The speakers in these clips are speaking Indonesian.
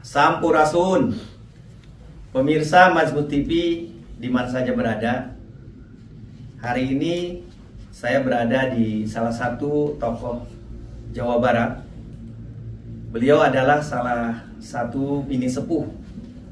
Sampurasun, pemirsa Mazmut TV di mana saja berada. Hari ini saya berada di salah satu tokoh Jawa Barat. Beliau adalah salah satu bini sepuh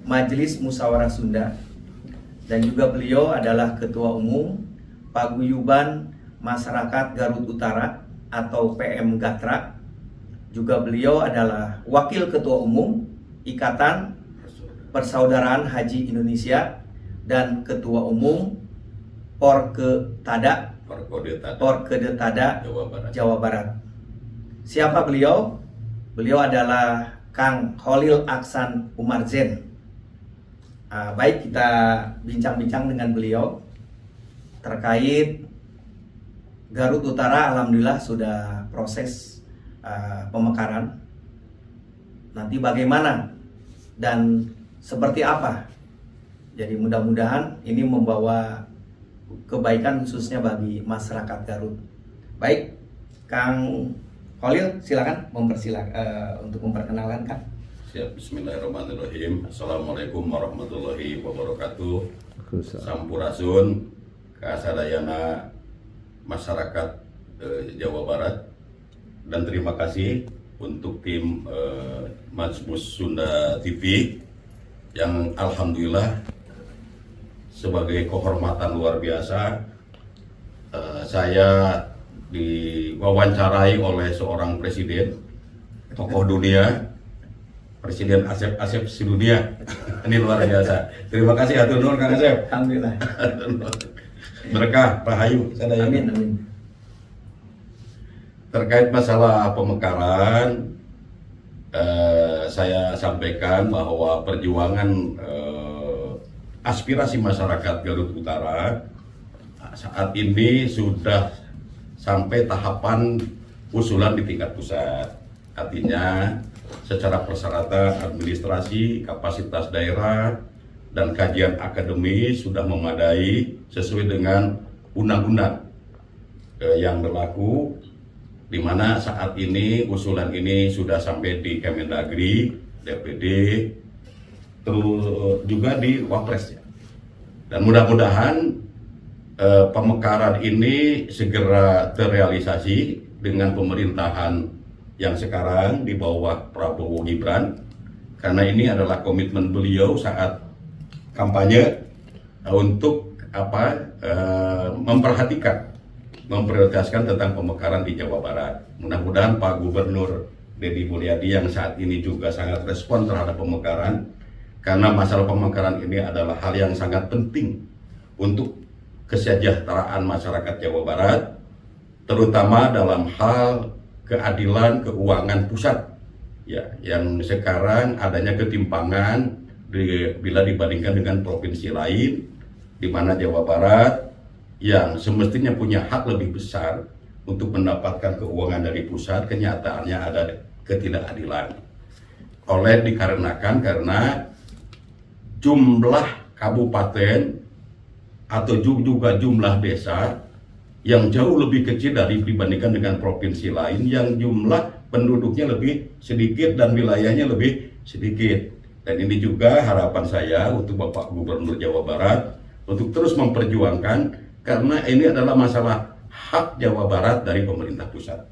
Majelis Musyawarah Sunda, dan juga beliau adalah Ketua Umum Paguyuban Masyarakat Garut Utara atau PM Gatra. Juga beliau adalah Wakil Ketua Umum Ikatan Persaudaraan Haji Indonesia dan Ketua Umum Porketada Jawa Barat. Siapa beliau? Beliau adalah Kang Kholil Aksan Umarzen. Baik, kita bincang-bincang dengan beliau terkait Garut Utara. Alhamdulillah sudah proses pemekaran. Nanti bagaimana dan seperti apa? Jadi mudah-mudahan ini membawa kebaikan khususnya bagi masyarakat Garut. Baik, Kang Kholil, silakan untuk memperkenalkan Kang. Siap, bismillahirrahmanirrahim. Assalamualaikum warahmatullahi wabarakatuh. Sampurasun, kasadayana masyarakat Jawa Barat, dan terima kasih untuk tim Mazmut Sunda TV yang alhamdulillah sebagai kehormatan luar biasa saya diwawancarai oleh seorang presiden, tokoh dunia, Presiden Asep sedunia. Ini luar biasa. Terima kasih atur nuhun Kang Asep. Alhamdulillah. Berkah, rahayu. Amin, amin. Terkait masalah pemekaran, saya sampaikan bahwa perjuangan aspirasi masyarakat Garut Utara saat ini sudah sampai tahapan usulan di tingkat pusat. Artinya secara persyaratan administrasi, kapasitas daerah, dan kajian akademis sudah memadai sesuai dengan undang-undang yang berlaku, di mana saat ini usulan ini sudah sampai di Kemendagri, DPD, terus juga di Wapres ya. Dan mudah-mudahan pemekaran ini segera terrealisasi dengan pemerintahan yang sekarang di bawah Prabowo Gibran, karena ini adalah komitmen beliau saat kampanye untuk memprioritaskan tentang pemekaran di Jawa Barat. Mudah-mudahan Pak Gubernur Deddy Mulyadi yang saat ini juga sangat respon terhadap pemekaran, karena masalah pemekaran ini adalah hal yang sangat penting untuk kesejahteraan masyarakat Jawa Barat, terutama dalam hal keadilan keuangan pusat ya, yang sekarang adanya ketimpangan bila dibandingkan dengan provinsi lain, di mana Jawa Barat yang semestinya punya hak lebih besar untuk mendapatkan keuangan dari pusat, kenyataannya ada ketidakadilan. Karena jumlah kabupaten atau juga jumlah desa yang jauh lebih kecil dibandingkan dengan provinsi lain yang jumlah penduduknya lebih sedikit dan wilayahnya lebih sedikit. Dan ini juga harapan saya untuk Bapak Gubernur Jawa Barat untuk terus memperjuangkan, karena ini adalah masalah hak Jawa Barat dari pemerintah pusat.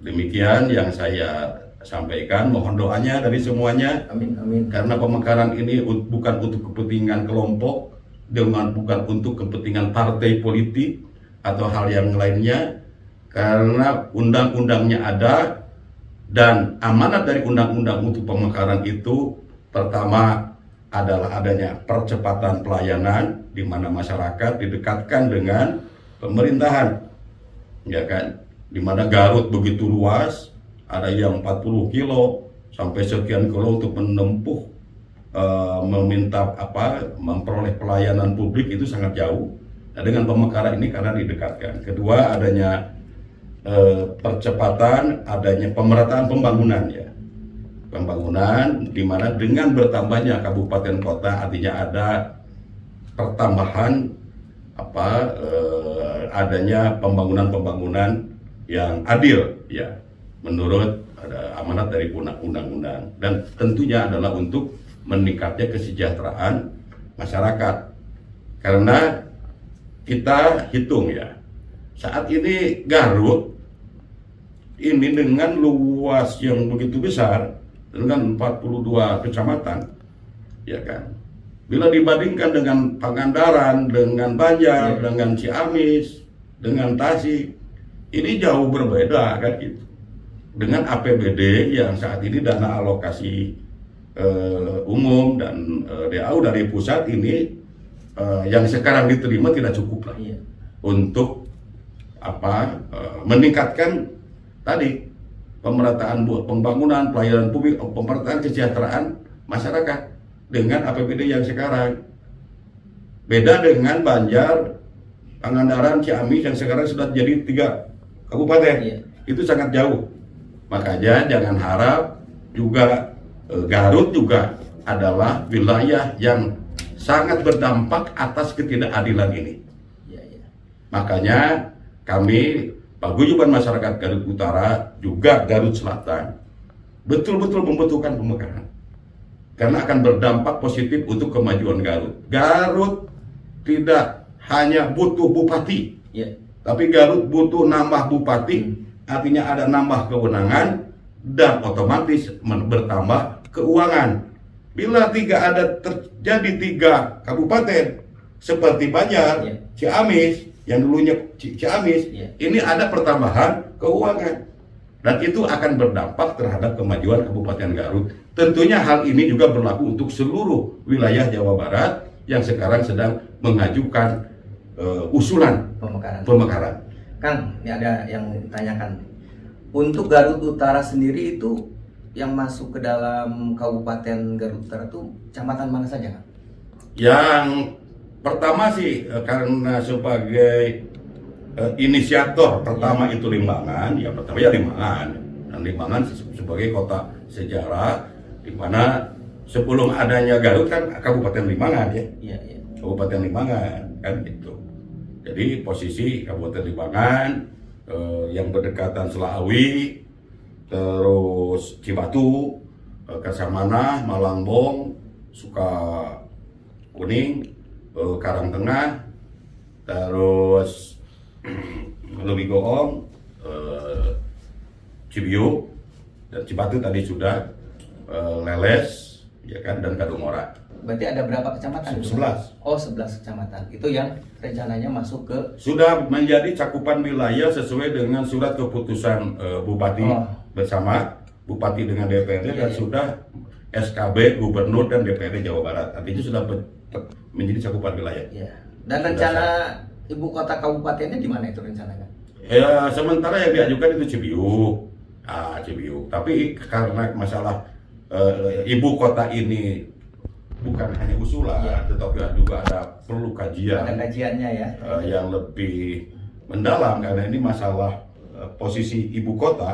Demikian yang saya sampaikan, mohon doanya dari semuanya. Amin, amin. Karena pemekaran ini bukan untuk kepentingan kelompok, bukan untuk kepentingan partai politik atau hal yang lainnya, karena undang-undangnya ada, dan amanat dari undang-undang untuk pemekaran itu pertama adalah adanya percepatan pelayanan, di mana masyarakat didekatkan dengan pemerintahan, ya kan? Di mana Garut begitu luas, ada yang 40 kilo sampai sekian kilo untuk menempuh memperoleh pelayanan publik itu sangat jauh. Nah, dengan pemekaran ini karena didekatkan. Kedua, adanya percepatan, adanya pemerataan pembangunan ya. Pembangunan di mana dengan bertambahnya kabupaten kota, artinya ada pertambahan adanya pembangunan yang adil ya, menurut ada amanat dari undang-undang, dan tentunya adalah untuk meningkatnya kesejahteraan masyarakat. Karena kita hitung ya, saat ini Garut ini dengan luas yang begitu besar, dengan 42 kecamatan, ya kan. Bila dibandingkan dengan Pangandaran, dengan Banjar, dengan Ciamis, dengan Tasik, ini jauh berbeda kan gitu. Dengan APBD yang saat ini dana alokasi umum dan DAU dari pusat ini yang sekarang diterima tidak cukup lah untuk meningkatkan tadi pemerataan pembangunan, pelayanan publik, pemerataan kesejahteraan masyarakat dengan APBD yang sekarang. Beda dengan Banjar, Pangandaran, Ciamis yang sekarang sudah jadi 3 kabupaten. Itu sangat jauh. Makanya jangan harap juga Garut juga adalah wilayah yang sangat berdampak atas ketidakadilan ini. Makanya kami Paguyuban Masyarakat Garut Utara juga Garut Selatan betul-betul membutuhkan pemekaran karena akan berdampak positif untuk kemajuan Garut. Garut tidak hanya butuh bupati, tapi Garut butuh nambah bupati. Artinya ada nambah kewenangan dan otomatis bertambah keuangan. Bila terjadi 3 kabupaten seperti Banjar, Ciamis, yang dulunya Ciamis, ini ada pertambahan keuangan. Dan itu akan berdampak terhadap kemajuan Kabupaten Garut. Tentunya hal ini juga berlaku untuk seluruh wilayah Jawa Barat yang sekarang sedang mengajukan usulan pemekaran. Kang, ini ada yang ditanyakan. Untuk Garut Utara sendiri itu yang masuk ke dalam Kabupaten Garut Utara itu kecamatan mana saja, Kang? Yang pertama sih karena sebagai inisiator pertama itu Limbangan, ya pertama ya Limbangan, dan Limbangan sebagai kota sejarah di mana sebelum adanya Garut kan Kabupaten Limbangan ya. Kabupaten Limbangan kan gitu. Jadi posisi Kabupaten Limbangan yang berdekatan Selawi, terus Cibatu, Kasamana, Malangbong, Sukakuning, Karangtengah, terus Leuwigoong, Cibiuk, dan Cibatu tadi sudah, Leles, ya kan, dan Kadungora. Berarti ada berapa kecamatan? 11. Oh, 11 kecamatan. Itu yang rencananya masuk ke... Sudah menjadi cakupan wilayah sesuai dengan surat keputusan Bupati bersama Bupati dengan DPRD dan sudah SKB Gubernur dan DPRD Jawa Barat. Artinya sudah menjadi cakupan wilayah. Dan rencana ibu kota kabupatennya di mana itu rencananya? Ya, sementara yang diajukan itu Cibiuk. Cibiuk. Tapi karena masalah ibu kota ini bukan hanya usulan, tetapi juga ada perlu kajian. Ada kajiannya ya. Yang lebih mendalam karena ini masalah posisi ibu kota.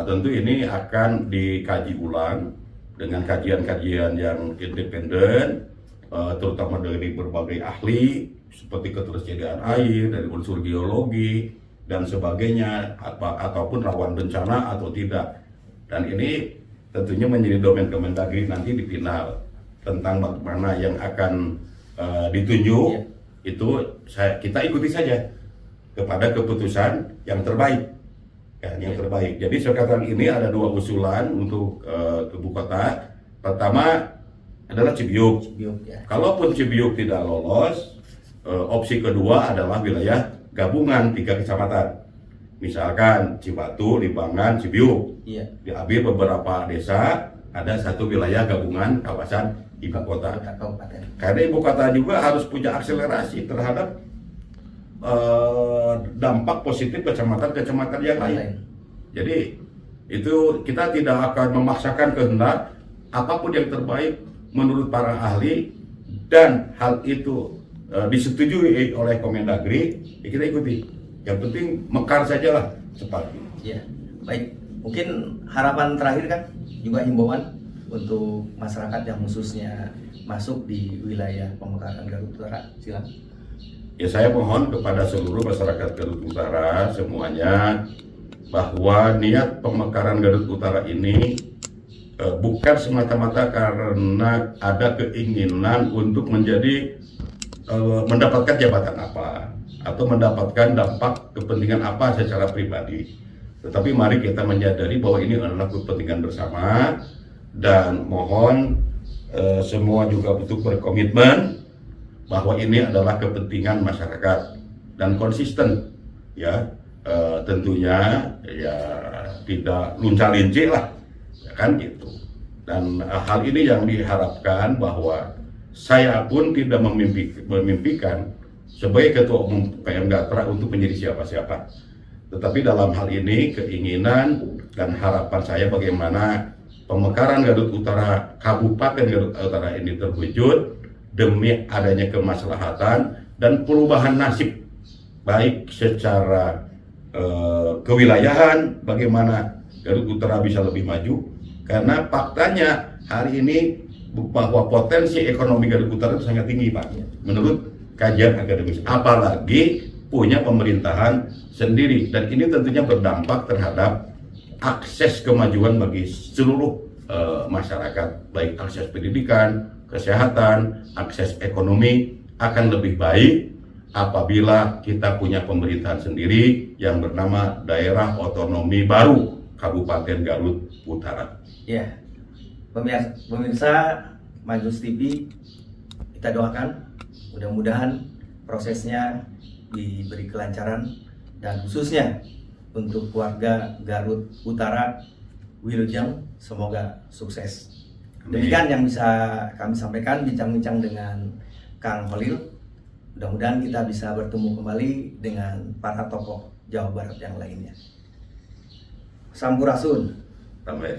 Tentu ini akan dikaji ulang dengan kajian-kajian yang independen, terutama dari berbagai ahli seperti ketersediaan air, dari unsur geologi dan sebagainya, ataupun rawan bencana atau tidak. Dan ini tentunya menjadi domain Kemendagri nanti di final. Tentang bagaimana yang akan ditunjuk itu kita ikuti saja kepada keputusan yang terbaik, yang terbaik. Jadi sekarang ini ada 2 usulan untuk ibu kota. Pertama adalah Cibiuk. Kalaupun Cibiuk tidak lolos, opsi kedua adalah wilayah gabungan 3 kecamatan. Misalkan Cibatu, Limbangan, Cibiuk. Diambil beberapa desa, ada 1 wilayah gabungan kawasan ibu kota. Karena ibu kota juga harus punya akselerasi terhadap dampak positif kecamatan-kecamatan yang lain. Jadi itu kita tidak akan memaksakan kehendak, apapun yang terbaik menurut para ahli dan hal itu disetujui oleh Kemendagri, ya kita ikuti. Yang penting mekar sajalah cepat. Baik. Mungkin harapan terakhir kan juga himbauan untuk masyarakat yang khususnya masuk di wilayah pemekaran Garut Utara, silakan. Ya, saya mohon kepada seluruh masyarakat Garut Utara semuanya bahwa niat pemekaran Garut Utara ini bukan semata-mata karena ada keinginan untuk menjadi mendapatkan jabatan apa atau mendapatkan dampak kepentingan apa secara pribadi. Tetapi mari kita menyadari bahwa ini adalah kepentingan bersama, dan mohon semua juga butuh berkomitmen bahwa ini adalah kepentingan masyarakat dan konsisten, ya tentunya ya tidak lunca-lincik lah, ya kan gitu. Dan hal ini yang diharapkan bahwa saya pun tidak memimpikan sebagai Ketua Umum PM Gatra untuk menjadi siapa-siapa. Tetapi dalam hal ini keinginan dan harapan saya bagaimana pemekaran Garut Utara, Kabupaten Garut Utara ini terwujud demi adanya kemaslahatan dan perubahan nasib, baik secara kewilayahan, bagaimana Garut Utara bisa lebih maju. Karena faktanya hari ini bahwa potensi ekonomi Garut Utara itu sangat tinggi, Pak, menurut kajian akademis, apalagi punya pemerintahan sendiri, dan ini tentunya berdampak terhadap akses kemajuan bagi seluruh masyarakat, baik akses pendidikan, kesehatan, akses ekonomi akan lebih baik apabila kita punya pemerintahan sendiri yang bernama Daerah Otonomi Baru Kabupaten Garut Utara. Ya, pemirsa Majus TV, kita doakan mudah-mudahan prosesnya diberi kelancaran, dan khususnya untuk keluarga Garut Utara Wilujeng semoga sukses. Demikian yang bisa kami sampaikan bincang-bincang dengan Kang Holil. Mudah-mudahan kita bisa bertemu kembali dengan para tokoh Jawa Barat yang lainnya. Sampurasun. Sampai.